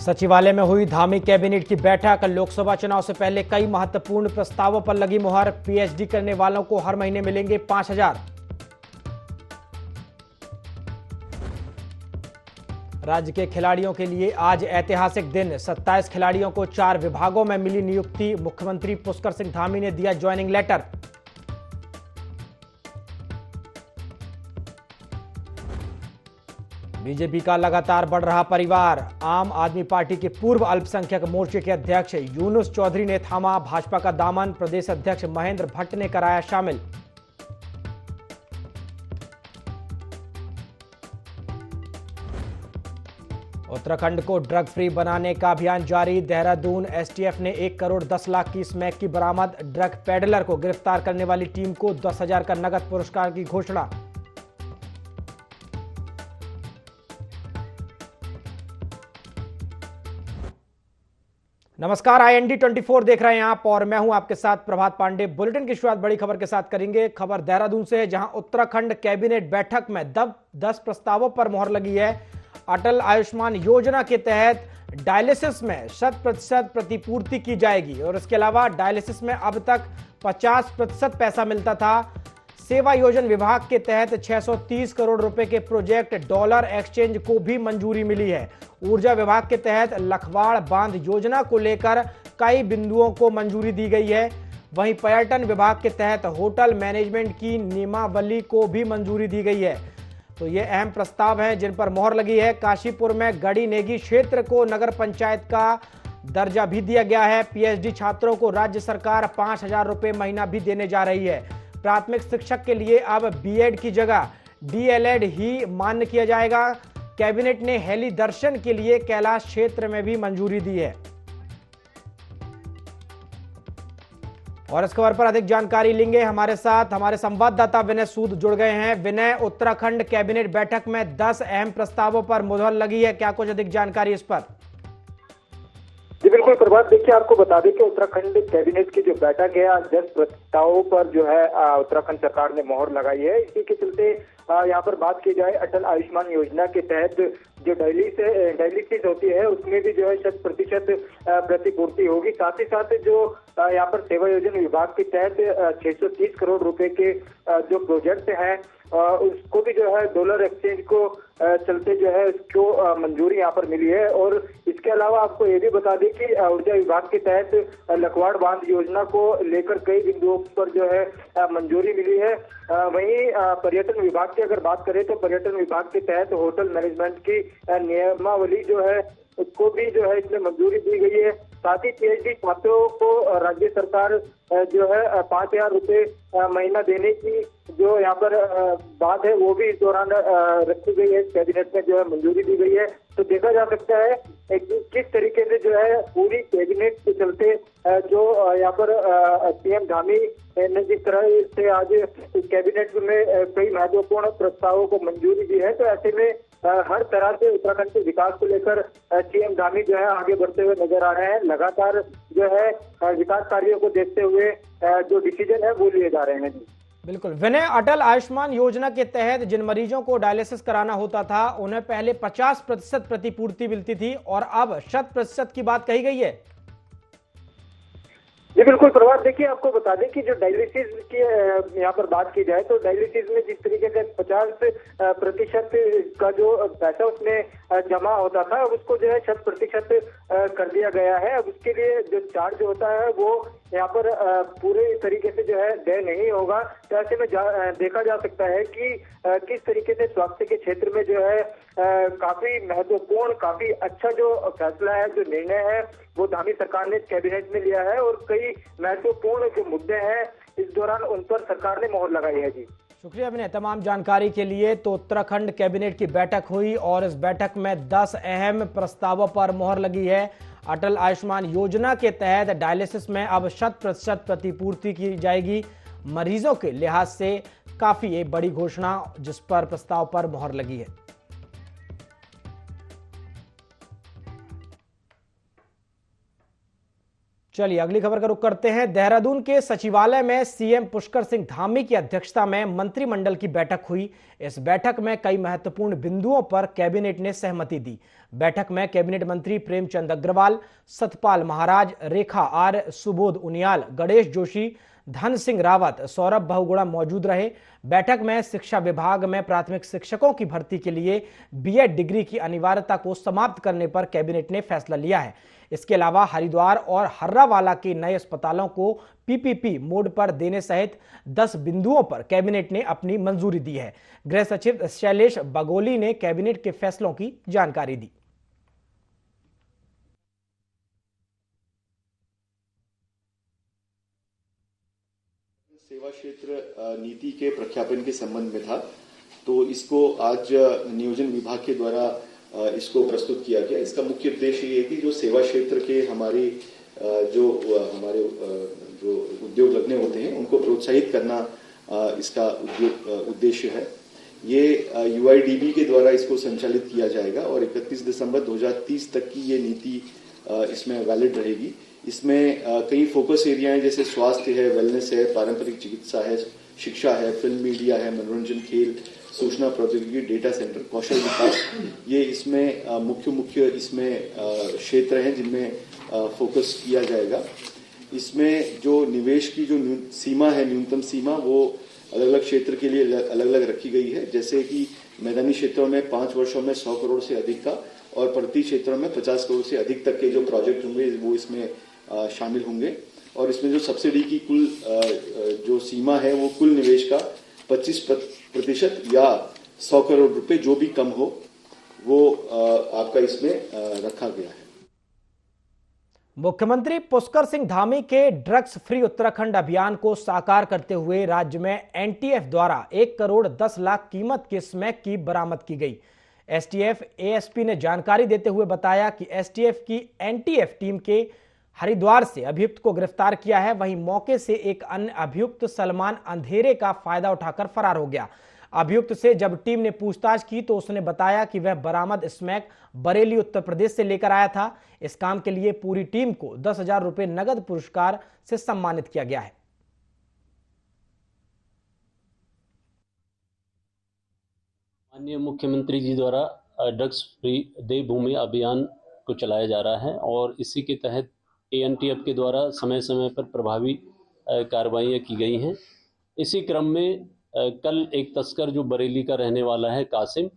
सचिवालय में हुई धामी कैबिनेट की बैठक। लोकसभा चुनाव से पहले कई महत्वपूर्ण प्रस्तावों पर लगी मुहर। पीएचडी करने वालों को हर महीने मिलेंगे 5,000। राज्य के खिलाड़ियों के लिए आज ऐतिहासिक दिन। 27 खिलाड़ियों को 4 विभागों में मिली नियुक्ति। मुख्यमंत्री पुष्कर सिंह धामी ने दिया ज्वाइनिंग लेटर। बीजेपी का लगातार बढ़ रहा परिवार। आम आदमी पार्टी के पूर्व अल्पसंख्यक मोर्चे के अध्यक्ष यूनुस चौधरी ने थामा भाजपा का दामन। प्रदेश अध्यक्ष महेंद्र भट्ट ने कराया शामिल। उत्तराखंड को ड्रग फ्री बनाने का अभियान जारी। देहरादून एसटीएफ ने 1 करोड़ 10 लाख की स्मैक की बरामद। ड्रग पेडलर को गिरफ्तार करने वाली टीम को 10,000 का नगद पुरस्कार की घोषणा। नमस्कार, IND 24 देख रहे हैं आप और मैं हूं आपके साथ प्रभात पांडे। बुलेटिन की शुरुआत बड़ी खबर के साथ करेंगे। खबर देहरादून से है, जहां उत्तराखंड कैबिनेट बैठक में 10 प्रस्तावों पर मुहर लगी है। अटल आयुष्मान योजना के तहत डायलिसिस में 100% प्रतिपूर्ति की जाएगी और इसके अलावा डायलिसिस में अब तक 50% पैसा मिलता था। सेवा योजन विभाग के तहत 630 करोड़ रुपए के प्रोजेक्ट डॉलर एक्सचेंज को भी मंजूरी मिली है। ऊर्जा विभाग के तहत लखवाड़ बांध योजना को लेकर कई बिंदुओं को मंजूरी दी गई है। वहीं पर्यटन विभाग के तहत होटल मैनेजमेंट की नियमावली को भी मंजूरी दी गई है। तो ये अहम प्रस्ताव हैं जिन पर मोहर लगी है। काशीपुर में गड़ी नेगी क्षेत्र को नगर पंचायत का दर्जा भी दिया गया है। पीएचडी छात्रों को राज्य सरकार 5,000 रुपए महीना भी देने जा रही है। प्राथमिक शिक्षक के लिए अब बीएड की जगह डीएलएड ही मान्य किया जाएगा। कैबिनेट ने हेली दर्शन के लिए कैलाश क्षेत्र में भी मंजूरी दी है। और इस खबर पर अधिक जानकारी लेंगे। हमारे साथ हमारे संवाददाता विनय सूद जुड़ गए हैं। विनय, उत्तराखंड कैबिनेट बैठक में 10 अहम प्रस्तावों पर मुहर लगी है, क्या कुछ अधिक जानकारी इस पर? जी बिल्कुल प्रभात, देखिए आपको बता दें कि उत्तराखंड कैबिनेट की जो बैठक है आज 10 प्रस्तावों पर जो है उत्तराखंड सरकार ने मोहर लगाई है। इसी के चलते यहाँ पर बात की जाए अटल आयुष्मान योजना के तहत जो डायलिसिस होती है उसमें भी जो है 100% प्रतिपूर्ति होगी। साथ ही साथ जो यहाँ पर सेवा योजना विभाग के तहत 630 करोड़ रुपए के जो प्रोजेक्ट है उसको भी जो है डॉलर एक्सचेंज को चलते जो है उसको मंजूरी यहाँ पर मिली है। और इसके अलावा आपको ये भी बता दें कि ऊर्जा विभाग के तहत लखवाड़ बांध योजना को लेकर कई बिंदुओं पर जो है मंजूरी मिली है। वहीं पर्यटन विभाग की अगर बात करें तो पर्यटन विभाग के तहत होटल मैनेजमेंट की नियमावली जो है उसको भी जो है इसमें मंजूरी दी गई है। साथ ही पीएचडी छात्रों को राज्य सरकार जो है 5,000 रुपए महीना देने की जो यहाँ पर बात है वो भी इस दौरान रखी गई है। कैबिनेट में जो है मंजूरी दी गई है। तो देखा जा सकता है किस तरीके से जो है पूरी कैबिनेट के चलते जो यहाँ पर सीएम धामी ने जिस तरह से आज कैबिनेट में कई महत्वपूर्ण प्रस्तावों को मंजूरी दी है, तो ऐसे में हर तरह से उत्तराखंड के विकास को लेकर सीएम धामी जो है आगे बढ़ते हुए नजर आ रहे हैं। लगातार जो है विकास कार्यों को देखते हुए जो डिसीजन है वो लिए जा रहे हैं। बिल्कुल विनय, अटल आयुष्मान योजना के तहत जिन मरीजों को डायलिसिस कराना होता था उन्हें पहले 50% प्रतिपूर्ति मिलती थी और अब 100% की बात कही गई है। जी बिल्कुल प्रभात, देखिए आपको बता दें कि जो डायलिसिस की यहाँ पर बात की जाए तो डायलिसिस में जिस तरीके से 50% का जो पैसा उसमें जमा होता था अब उसको जो है 100% कर दिया गया है। अब उसके लिए जो चार्ज होता है वो यहाँ पर पूरे तरीके से जो है देय नहीं होगा। तो ऐसे में देखा जा सकता है कि किस तरीके से स्वास्थ्य के क्षेत्र में जो है काफी महत्वपूर्ण, काफी अच्छा जो फैसला है, जो निर्णय है वो धामी सरकार ने कैबिनेट में लिया है और कई महत्वपूर्ण जो मुद्दे हैं इस दौरान उन पर सरकार ने मोहर लगाई है। जी शुक्रिया विनय तमाम जानकारी के लिए। तो उत्तराखंड कैबिनेट की बैठक हुई और इस बैठक में 10 अहम प्रस्तावों पर मोहर लगी है। अटल आयुष्मान योजना के तहत डायलिसिस में अब 100% प्रतिपूर्ति की जाएगी। मरीजों के लिहाज से काफी एक बड़ी घोषणा जिस पर प्रस्ताव पर मोहर लगी है। चलिए अगली खबर का रुख करते हैं। देहरादून के सचिवालय में सीएम पुष्कर सिंह धामी की अध्यक्षता में मंत्रिमंडल की बैठक हुई। इस बैठक में कई महत्वपूर्ण बिंदुओं पर कैबिनेट ने सहमति दी। बैठक में कैबिनेट मंत्री प्रेमचंद अग्रवाल, सतपाल महाराज, रेखा आर्य, सुबोध उनियाल, गणेश जोशी, धन सिंह रावत, सौरभ बहुगुणा मौजूद रहे। बैठक में शिक्षा विभाग में प्राथमिक शिक्षकों की भर्ती के लिए बीएड डिग्री की अनिवार्यता को समाप्त करने पर कैबिनेट ने फैसला लिया है। इसके अलावा हरिद्वार और हर्रावाला के नए अस्पतालों को पीपीपी मोड पर देने सहित 10 बिंदुओं पर कैबिनेट ने अपनी मंजूरी दी है। गृह सचिव शैलेश बगोली ने कैबिनेट के फैसलों की जानकारी दी। सेवा क्षेत्र नीति के प्रख्यापन के संबंध में था, तो इसको आज नियोजन विभाग के द्वारा इसको प्रस्तुत किया गया। इसका मुख्य उद्देश्य ये है कि जो सेवा क्षेत्र के हमारे जो उद्योग लगने होते हैं उनको प्रोत्साहित करना इसका उद्देश्य है। ये यूआईडीबी के द्वारा इसको संचालित किया जाएगा और 31 दिसंबर 2030 तक की ये नीति इसमें वैलिड रहेगी। इसमें कई फोकस एरिया हैं, जैसे स्वास्थ्य है, वेलनेस है, पारंपरिक चिकित्सा है, शिक्षा है, फिल्म मीडिया है, मनोरंजन, खेल, सूचना प्रौद्योगिकी, डेटा सेंटर, कौशल विकास, ये इसमें मुख्य इसमें क्षेत्र हैं जिनमें फोकस किया जाएगा। इसमें जो निवेश की जो सीमा है, न्यूनतम सीमा, वो अलग अलग क्षेत्र के लिए अलग अलग रखी गई है। जैसे कि मैदानी क्षेत्रों में 5 वर्षों में 100 करोड़ से अधिक का और पर्वतीय क्षेत्रों में 50 करोड़ से अधिक तक के जो प्रोजेक्ट होंगे वो इसमें शामिल होंगे। और इसमें जो सब्सिडी की कुल जो सीमा है वो कुल निवेश का 25% या 100 करोड़ रुपए जो भी कम हो वो आपका इसमें रखा गया है। मुख्यमंत्री पुष्कर सिंह धामी के ड्रग्स फ्री उत्तराखंड अभियान को साकार करते हुए राज्य में एनटीएफ द्वारा 1 करोड़ 10 लाख कीमत के स्मैक की बरामद की गई। एसटीएफ एएसपी ने जानकारी देते हुए बताया कि एसटीएफ की एनटीएफ टीम के हरिद्वार से अभियुक्त को गिरफ्तार किया है। वहीं मौके से एक अन्य अभियुक्त सलमान अंधेरे का फायदा उठाकर फरार हो गया। अभियुक्त से जब टीम ने पूछताछ की तो उसने बताया कि वह बरामद स्मैक बरेली उत्तर प्रदेश से लेकर आया था। इस काम के लिए पूरी टीम को 10,000 रुपए नगद पुरस्कार से सम्मानित किया गया है। माननीय मुख्यमंत्री जी द्वारा ड्रग्स फ्री देवभूमि अभियान को चलाया जा रहा है और इसी के तहत एएनटीएफ के द्वारा समय समय पर प्रभावी कार्रवाइयाँ की गई हैं। इसी क्रम में कल एक तस्कर जो बरेली का रहने वाला है कासिम,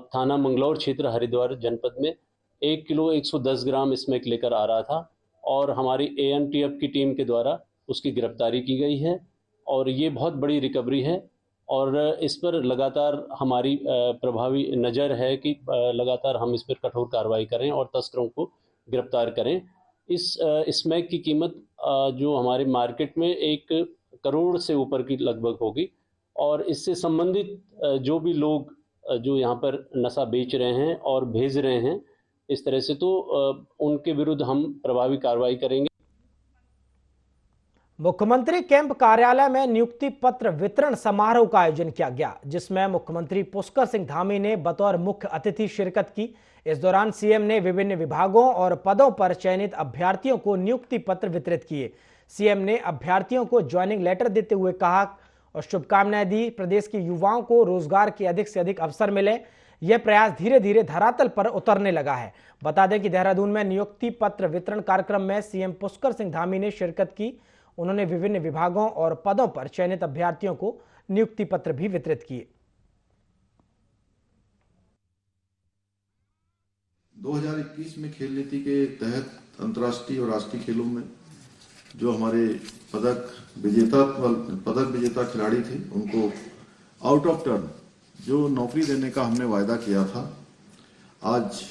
थाना मंगलौर क्षेत्र हरिद्वार जनपद में 1 किलो 110 ग्राम स्मैक लेकर आ रहा था और हमारी एएनटीएफ की टीम के द्वारा उसकी गिरफ्तारी की गई है और ये बहुत बड़ी रिकवरी है और इस पर लगातार हमारी प्रभावी नज़र है कि लगातार हम इस पर कठोर कार्रवाई करें और तस्करों को गिरफ्तार करें। इस स्मैक की कीमत जो हमारे मार्केट में 1 करोड़ से ऊपर की लगभग होगी और इससे संबंधित जो भी लोग जो यहाँ पर नशा बेच रहे हैं और भेज रहे हैं इस तरह से, तो उनके विरुद्ध हम प्रभावी कार्रवाई करेंगे। मुख्यमंत्री कैंप कार्यालय में नियुक्ति पत्र वितरण समारोह का आयोजन किया गया, जिसमें मुख्यमंत्री पुष्कर सिंह धामी ने बतौर मुख्य अतिथि शिरकत की। इस दौरान सीएम ने विभिन्न विभागों और पदों पर चयनित अभ्यर्थियों को नियुक्ति पत्र वितरित किए। सीएम ने अभ्यर्थियों को ज्वाइनिंग लेटर देते हुए कहा और शुभकामनाएं दी। प्रदेश के युवाओं को रोजगार के अधिक से अधिक अवसर मिले, यह प्रयास धीरे धीरे धरातल पर उतरने लगा है। बता दें कि देहरादून में नियुक्ति पत्र वितरण कार्यक्रम में सीएम पुष्कर सिंह धामी ने शिरकत की। उन्होंने विभिन्न विभागों और पदों पर चयनित अभ्यर्थियों को नियुक्ति पत्र भी वितरित किए। 2021 में खेल नीति के तहत अंतर्राष्ट्रीय और राष्ट्रीय खेलों में जो हमारे पदक विजेता खिलाड़ी थे उनको आउट ऑफ टर्न जो नौकरी देने का हमने वायदा किया था, आज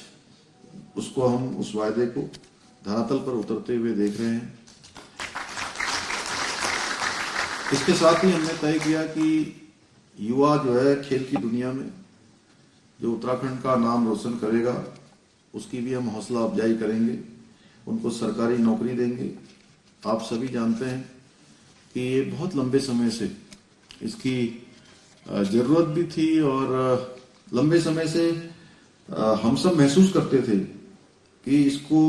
उसको हम उस वायदे को धरातल पर उतरते हुए देख रहे हैं। इसके साथ ही हमने तय किया कि युवा जो है खेल की दुनिया में जो उत्तराखंड का नाम रोशन करेगा उसकी भी हम हौसला अफजाई करेंगे, उनको सरकारी नौकरी देंगे। आप सभी जानते हैं कि ये बहुत लंबे समय से इसकी जरूरत भी थी और लंबे समय से हम सब महसूस करते थे कि इसको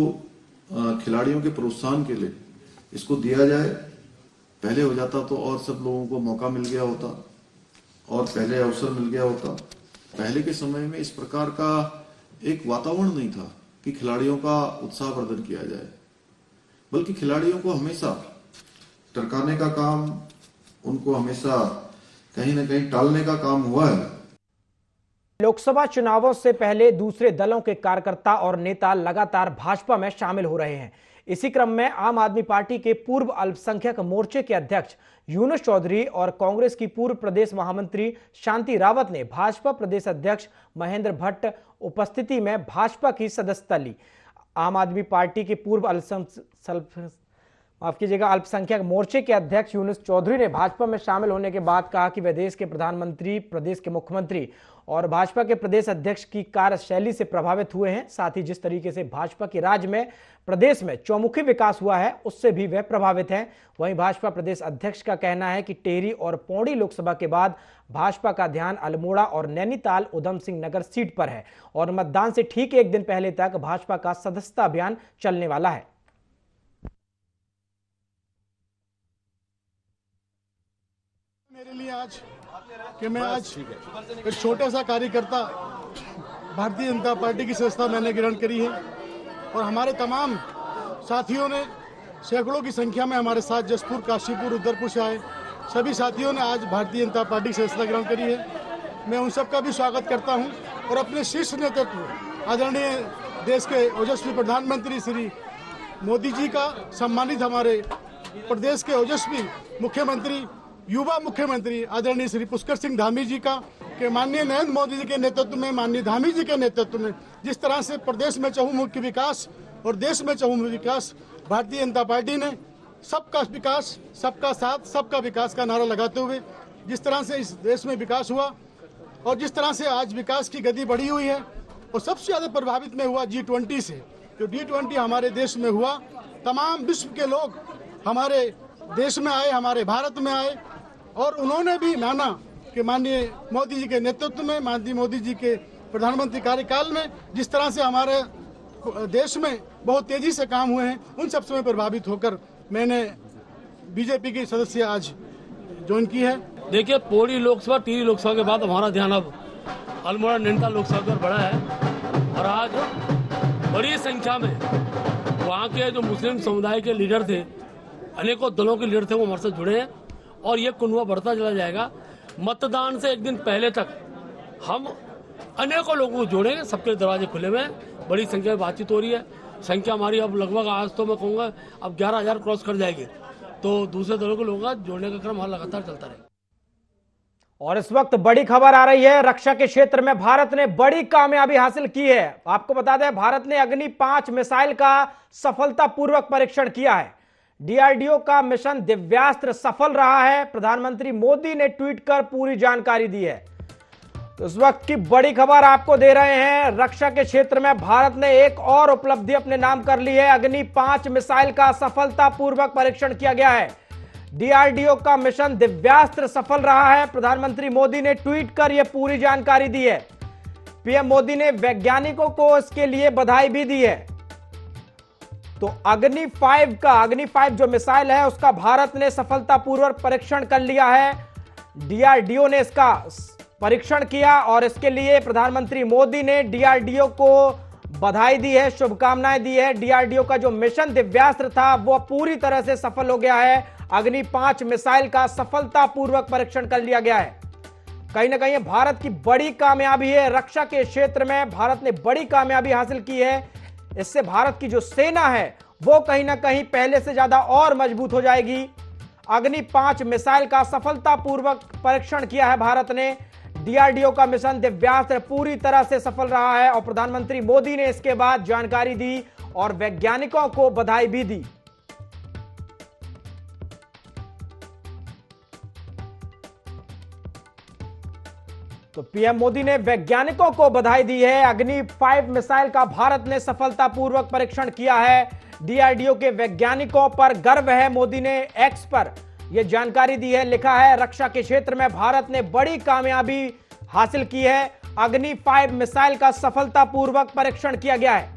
खिलाड़ियों के प्रोत्साहन के लिए इसको दिया जाए। पहले हो जाता तो और सब लोगों को मौका मिल गया होता और पहले अवसर मिल गया होता। पहले के समय में इस प्रकार का एक वातावरण नहीं था कि खिलाड़ियों का उत्साहवर्धन किया जाए, बल्कि खिलाड़ियों को हमेशा टरकाने का काम, उनको हमेशा कहीं ना कहीं टालने का काम हुआ है। लोकसभा चुनावों से पहले दूसरे दलों के कार्यकर्ता और नेता लगातार भाजपा में शामिल हो रहे हैं। इसी क्रम में आम आदमी पार्टी के पूर्व अल्पसंख्यक मोर्चे के अध्यक्ष यूनुस चौधरी और कांग्रेस की पूर्व प्रदेश महामंत्री शांति रावत ने भाजपा प्रदेश अध्यक्ष महेंद्र भट्ट उपस्थिति में भाजपा की सदस्यता ली। आम आदमी पार्टी के पूर्व अल्पसंख्यक मोर्चे के अध्यक्ष यूनुस चौधरी ने भाजपा में शामिल होने के बाद कहा कि वे देश के प्रधानमंत्री, प्रदेश के मुख्यमंत्री और भाजपा के प्रदेश अध्यक्ष की कार्यशैली से प्रभावित हुए हैं। साथ ही जिस तरीके से भाजपा के राज्य में, प्रदेश में चौमुखी विकास हुआ है, उससे भी वे प्रभावित हैं। वहीं भाजपा प्रदेश अध्यक्ष का कहना है कि टेहरी और पौड़ी लोकसभा के बाद भाजपा का ध्यान अल्मोड़ा और नैनीताल उधम सिंह नगर सीट पर है और मतदान से ठीक एक दिन पहले तक भाजपा का सदस्यता अभियान चलने वाला है। मेरे लिए आज कि मैं आज एक छोटा सा कार्यकर्ता भारतीय जनता पार्टी की सदस्यता मैंने ग्रहण करी है और हमारे तमाम साथियों ने सैकड़ों की संख्या में हमारे साथ जसपुर, काशीपुर, उदयपुर से आए सभी साथियों ने आज भारतीय जनता पार्टी की सदस्यता ग्रहण करी है। मैं उन सबका भी स्वागत करता हूं और अपने शीर्ष नेतृत्व आदरणीय देश के ओजस्वी प्रधानमंत्री श्री मोदी जी का, सम्मानित हमारे प्रदेश के ओजस्वी मुख्यमंत्री, युवा मुख्यमंत्री आदरणीय श्री पुष्कर सिंह धामी जी का, के माननीय नरेंद्र मोदी जी के नेतृत्व में, माननीय धामी जी के नेतृत्व में जिस तरह से प्रदेश में चहुमुखी विकास और देश में चहुमुखी विकास भारतीय जनता पार्टी ने सबका विकास, सबका साथ, सबका विकास का नारा लगाते हुए जिस तरह से इस देश में विकास हुआ और जिस तरह से आज विकास की गति बढ़ी हुई है और सबसे ज्यादा प्रभावित में हुआ G20 से। जो G20 हमारे देश में हुआ, तमाम विश्व के लोग हमारे देश में आए, हमारे भारत में आए और उन्होंने भी माना कि माननीय मोदी जी के नेतृत्व में, माननीय मोदी जी के प्रधानमंत्री कार्यकाल में जिस तरह से हमारे देश में बहुत तेजी से काम हुए हैं, उन सब से प्रभावित होकर मैंने बीजेपी की सदस्य आज ज्वाइन की है। देखिए, पौड़ी लोकसभा, टिहरी लोकसभा के बाद हमारा ध्यान अब अल्मोड़ा, नैनीताल लोकसभा पर बढ़ा है और आज बड़ी संख्या में वहाँ के जो मुस्लिम समुदाय के लीडर थे, अनेकों दलों के लीडर थे, वो हमारे साथ जुड़े हैं और ये कुनवा बढ़ता चला जाएगा। मतदान से एक दिन पहले तक हम अनेकों लोगों को जोड़ेंगे, सबके दरवाजे खुले हुए हैं, बड़ी संख्या में बातचीत हो रही है। संख्या हमारी अब लगभग, आज तो मैं कहूँगा अब 11,000 क्रॉस कर जाएगी, तो दूसरे दलों को लोगों का जोड़ने का क्रम लगातार चलता रहेगा। और इस वक्त बड़ी खबर आ रही है, रक्षा के क्षेत्र में भारत ने बड़ी कामयाबी हासिल की है। आपको बता दें, भारत ने अग्नि 5 मिसाइल का सफलतापूर्वक परीक्षण किया है। डीआरडीओ का मिशन दिव्यास्त्र सफल रहा है। प्रधानमंत्री मोदी ने ट्वीट कर पूरी जानकारी दी है। तो इस वक्त की बड़ी खबर आपको दे रहे हैं, रक्षा के क्षेत्र में भारत ने एक और उपलब्धि अपने नाम कर ली है। अग्नि 5 मिसाइल का सफलतापूर्वक परीक्षण किया गया है। डीआरडीओ का मिशन दिव्यास्त्र सफल रहा है। प्रधानमंत्री मोदी ने ट्वीट कर यह पूरी जानकारी दी है। पीएम मोदी ने वैज्ञानिकों को इसके लिए बधाई भी दी है। तो अग्नि 5 जो मिसाइल है उसका भारत ने सफलतापूर्वक परीक्षण कर लिया है। डीआरडीओ ने इसका परीक्षण किया और इसके लिए प्रधानमंत्री मोदी ने डीआरडीओ को बधाई दी है, शुभकामनाएं दी है। डीआरडीओ का जो मिशन दिव्यास्त्र था वो पूरी तरह से सफल हो गया है। अग्नि 5 मिसाइल का सफलतापूर्वक परीक्षण कर लिया गया है। कहीं ना कहीं भारत की बड़ी कामयाबी है। रक्षा के क्षेत्र में भारत ने बड़ी कामयाबी हासिल की है। इससे भारत की जो सेना है वो कहीं ना कहीं पहले से ज्यादा और मजबूत हो जाएगी। अग्नि 5 मिसाइल का सफलतापूर्वक परीक्षण किया है भारत ने। डीआरडीओ का मिशन दिव्यास्त्र पूरी तरह से सफल रहा है और प्रधानमंत्री मोदी ने इसके बाद जानकारी दी और वैज्ञानिकों को बधाई भी दी। तो पीएम मोदी ने वैज्ञानिकों को बधाई दी है। अग्नि 5 मिसाइल का भारत ने सफलतापूर्वक परीक्षण किया है। डीआरडीओ के वैज्ञानिकों पर गर्व है। मोदी ने एक्स पर यह जानकारी दी है, लिखा है, रक्षा के क्षेत्र में भारत ने बड़ी कामयाबी हासिल की है। अग्नि 5 मिसाइल का सफलतापूर्वक परीक्षण किया गया है।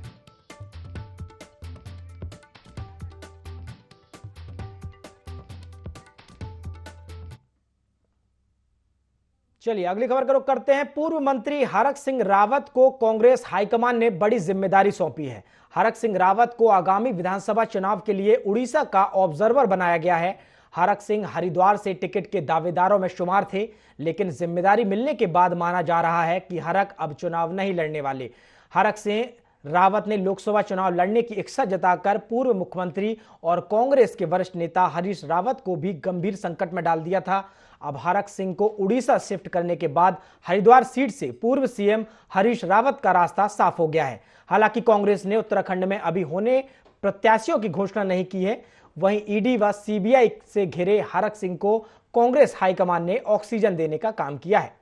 चलिए अगली खबर का रुख करते हैं। पूर्व मंत्री हरक सिंह रावत को कांग्रेस हाईकमान ने बड़ी जिम्मेदारी सौंपी है। हरक सिंह रावत को आगामी विधानसभा चुनाव के लिए उड़ीसा का ऑब्जर्वर बनाया गया है। हरक सिंह हरिद्वार से टिकट के दावेदारों में शुमार थे, लेकिन जिम्मेदारी मिलने के बाद माना जा रहा है कि हरक अब चुनाव नहीं लड़ने वाले। हरक सिंह रावत ने लोकसभा चुनाव लड़ने की इच्छा जताकर पूर्व मुख्यमंत्री और कांग्रेस के वरिष्ठ नेता हरीश रावत को भी गंभीर संकट में डाल दिया था। अब हरक सिंह को उड़ीसा शिफ्ट करने के बाद हरिद्वार सीट से पूर्व सीएम हरीश रावत का रास्ता साफ हो गया है। हालांकि कांग्रेस ने उत्तराखंड में अभी होने प्रत्याशियों की घोषणा नहीं की है। वहीं ईडी व सीबीआई से घिरे हरक सिंह को कांग्रेस हाईकमान ने ऑक्सीजन देने का काम किया है।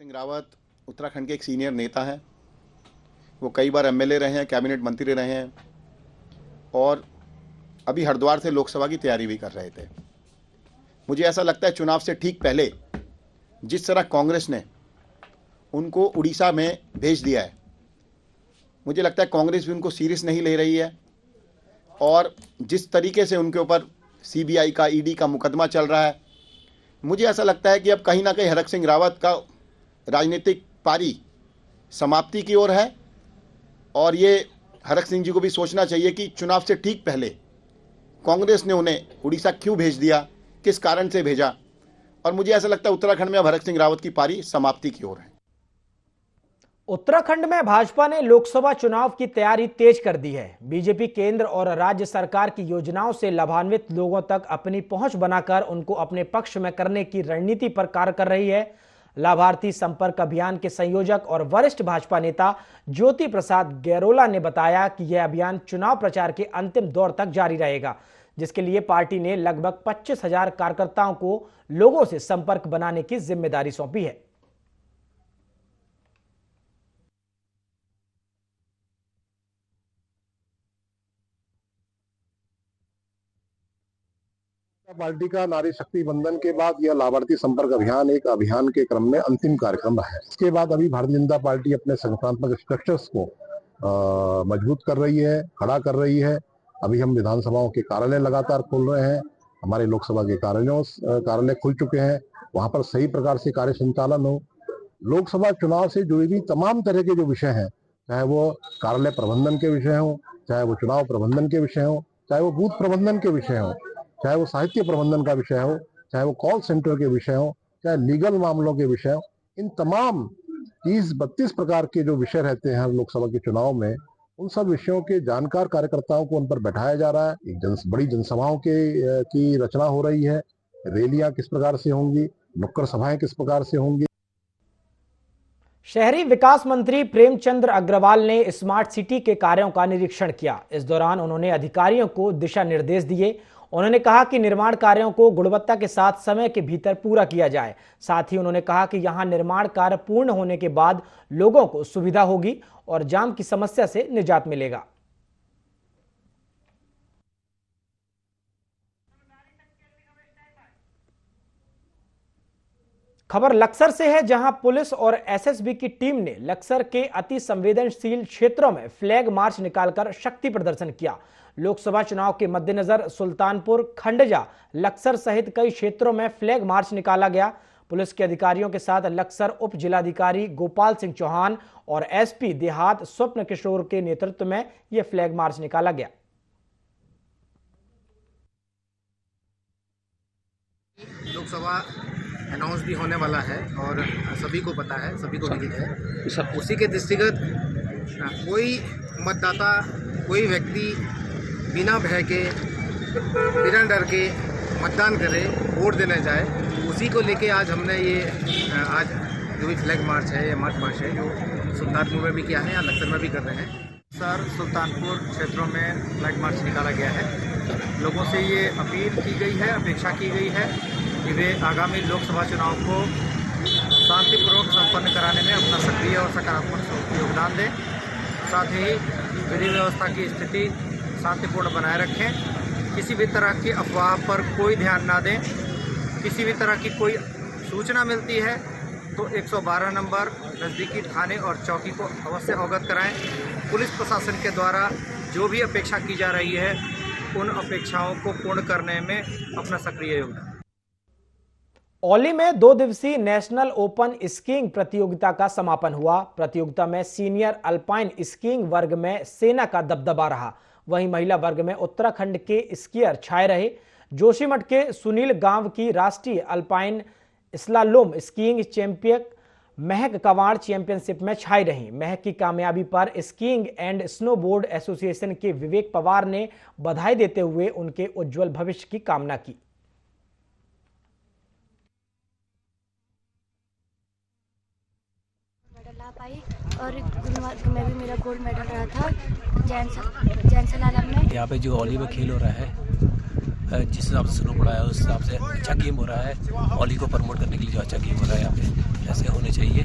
सिंह रावत उत्तराखंड के एक सीनियर नेता हैं। वो कई बार एमएलए रहे हैं, कैबिनेट मंत्री रहे हैं और अभी हरिद्वार से लोकसभा की तैयारी भी कर रहे थे। मुझे ऐसा लगता है चुनाव से ठीक पहले जिस तरह कांग्रेस ने उनको उड़ीसा में भेज दिया है, मुझे लगता है कांग्रेस भी उनको सीरियस नहीं ले रही है और जिस तरीके से उनके ऊपर सीबीआई का, ईडी का मुकदमा चल रहा है, मुझे ऐसा लगता है कि अब कहीं ना कहीं हरक सिंह रावत का राजनीतिक पारी समाप्ति की ओर है। और ये हरक सिंह जी को भी सोचना चाहिए कि चुनाव से ठीक पहले कांग्रेस ने उन्हें उड़ीसा क्यों भेज दिया, किस कारण से भेजा। और मुझे ऐसा लगता है उत्तराखंड में अब हरक सिंह रावत की पारी समाप्ति की ओर है। उत्तराखंड में भाजपा ने लोकसभा चुनाव की तैयारी तेज कर दी है। बीजेपी केंद्र और राज्य सरकार की योजनाओं से लाभान्वित लोगों तक अपनी पहुंच बनाकर उनको अपने पक्ष में करने की रणनीति पर कार्य कर रही है। लाभार्थी संपर्क अभियान के संयोजक और वरिष्ठ भाजपा नेता ज्योति प्रसाद गैरोला ने बताया कि यह अभियान चुनाव प्रचार के अंतिम दौर तक जारी रहेगा, जिसके लिए पार्टी ने लगभग 25,000 कार्यकर्ताओं को लोगों से संपर्क बनाने की जिम्मेदारी सौंपी है। पार्टी का नारी शक्ति बंधन के बाद यह लाभार्थी संपर्क अभियान एक अभियान के क्रम में अंतिम कार्यक्रम है। इसके बाद अभी भारतीय जनता पार्टी अपने संगठनात्मक स्ट्रक्चर्स को मजबूत कर रही है, खड़ा कर रही है। अभी हम विधानसभाओं के कार्यालय लगातार खोल रहे हैं। हमारे लोकसभा के कार्यालय खुल चुके हैं, वहां पर सही प्रकार से कार्य संचालन हो। लोकसभा चुनाव से जुड़ी हुई तमाम तरह के जो विषय हैं, चाहे वो कार्यालय प्रबंधन के विषय हो, चाहे वो चुनाव प्रबंधन के विषय हो, चाहे वो बूथ प्रबंधन के विषय हो, चाहे वो साहित्य प्रबंधन का विषय हो, चाहे वो कॉल सेंटर के विषय हो, चाहे लीगल मामलों के विषय हो, इन तमाम 30-32 प्रकार के जो विषय रहते हैं लोकसभा के चुनाव में, उन सब विषयों के जानकार कार्यकर्ताओं को उन पर बैठाया जा रहा है। एक बड़ी जनसभाओं की रचना हो रही है। रैलियां किस प्रकार से होंगी, नुक्कड़ सभाएं किस प्रकार से होंगी। शहरी विकास मंत्री प्रेमचंद्र अग्रवाल ने स्मार्ट सिटी के कार्यों का निरीक्षण किया। इस दौरान उन्होंने अधिकारियों को दिशा निर्देश दिए। उन्होंने कहा कि निर्माण कार्यों को गुणवत्ता के साथ समय के भीतर पूरा किया जाए। साथ ही उन्होंने कहा कि यहां निर्माण कार्य पूर्ण होने के बाद लोगों को सुविधा होगी और जाम की समस्या से निजात मिलेगा। खबर लक्सर से है, जहां पुलिस और एसएसबी की टीम ने लक्सर के अति संवेदनशील क्षेत्रों में फ्लैग मार्च निकालकर शक्ति प्रदर्शन किया। लोकसभा चुनाव के मद्देनजर सुल्तानपुर, खंडजा, लक्सर सहित कई क्षेत्रों में फ्लैग मार्च निकाला गया। पुलिस के अधिकारियों के साथ लक्सर उप जिलाधिकारी गोपाल सिंह चौहान और एसपी देहात स्वप्न किशोर के नेतृत्व में यह फ्लैग मार्च निकाला गया। लोकसभा अनाउंस भी होने वाला है और सभी को पता है, सभी को विदित है। उसी के दृष्टिगत कोई मतदाता, कोई व्यक्ति बिना भय के, बिना डर के मतदान करे, वोट देने जाए, उसी को लेके आज हमने ये आज जो भी फ्लैग मार्च है, ये मार्च है जो सुल्तानपुर में भी किया है, या लक्सर में भी कर रहे हैं। सर, सुल्तानपुर क्षेत्रों में फ्लैग मार्च निकाला गया है। लोगों से ये अपील की गई है, अपेक्षा की गई है कि वे आगामी लोकसभा चुनाव को शांतिपूर्वक संपन्न कराने में अपना सक्रिय और सकारात्मक योगदान दें। साथ ही विधि व्यवस्था की स्थिति शांतिपूर्ण बनाए रखें। किसी भी तरह की अफवाह पर कोई ध्यान ना दें। किसी भी तरह की कोई सूचना मिलती है तो 112 नंबर नज़दीकी थाने और चौकी को अवश्य अवगत कराएं। पुलिस प्रशासन के द्वारा जो भी अपेक्षा की जा रही है उन अपेक्षाओं को पूर्ण करने में अपना सक्रिय योगदान। औली में 2 दिवसीय नेशनल ओपन स्कीइंग प्रतियोगिता का समापन हुआ। प्रतियोगिता में सीनियर अल्पाइन स्कीइंग वर्ग में सेना का दबदबा रहा। वहीं महिला वर्ग में उत्तराखंड के स्कीयर छाए रहे। जोशीमठ के सुनील गांव की राष्ट्रीय अल्पाइन स्लालोम स्कीइंग चैंपियन महक कवाड़ चैंपियनशिप में छाई रही। महक की कामयाबी पर स्कीइंग एंड स्नोबोर्ड एसोसिएशन के विवेक पवार ने बधाई देते हुए उनके उज्जवल भविष्य की कामना की। पाई और गुलमर्ग में भी मेरा गोल्ड मेडल रहा था जैनसलालम में। यहाँ पे जो औली में खेल हो रहा है, जिस हिसाब से स्नो पड़ा है उस हिसाब से अच्छा गेम हो रहा है। औली को प्रमोट करने के लिए जो अच्छा गेम हो रहा है यहाँ पे ऐसे होने चाहिए।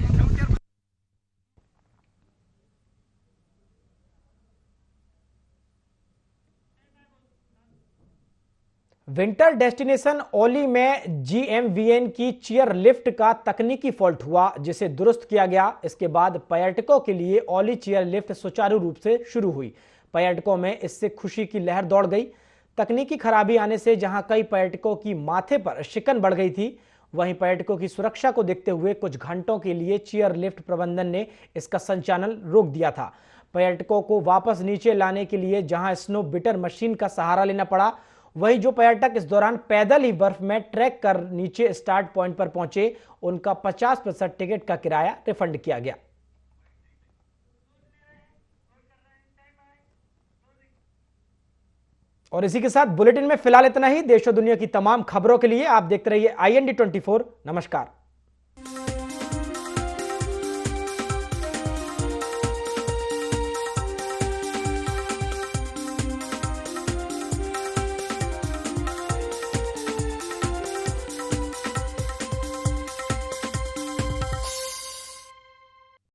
विंटर डेस्टिनेशन औली में GMVN की चेयर लिफ्ट का तकनीकी फॉल्ट हुआ, जिसे दुरुस्त किया गया। इसके बाद पर्यटकों के लिए औली चेयर लिफ्ट सुचारू रूप से शुरू हुई। पर्यटकों में इससे खुशी की लहर दौड़ गई। तकनीकी खराबी आने से जहां कई पर्यटकों की माथे पर शिकन बढ़ गई थी, वहीं पर्यटकों की सुरक्षा को देखते हुए कुछ घंटों के लिए चेयर लिफ्ट प्रबंधन ने इसका संचालन रोक दिया था। पर्यटकों को वापस नीचे लाने के लिए जहां स्नो बिटर मशीन का सहारा लेना पड़ा, वहीं जो पर्यटक इस दौरान पैदल ही बर्फ में ट्रैक कर नीचे स्टार्ट पॉइंट पर पहुंचे, उनका 50% टिकट का किराया रिफंड किया गया। और इसी के साथ बुलेटिन में फिलहाल इतना ही। देश और दुनिया की तमाम खबरों के लिए आप देखते रहिए IND 24। नमस्कार।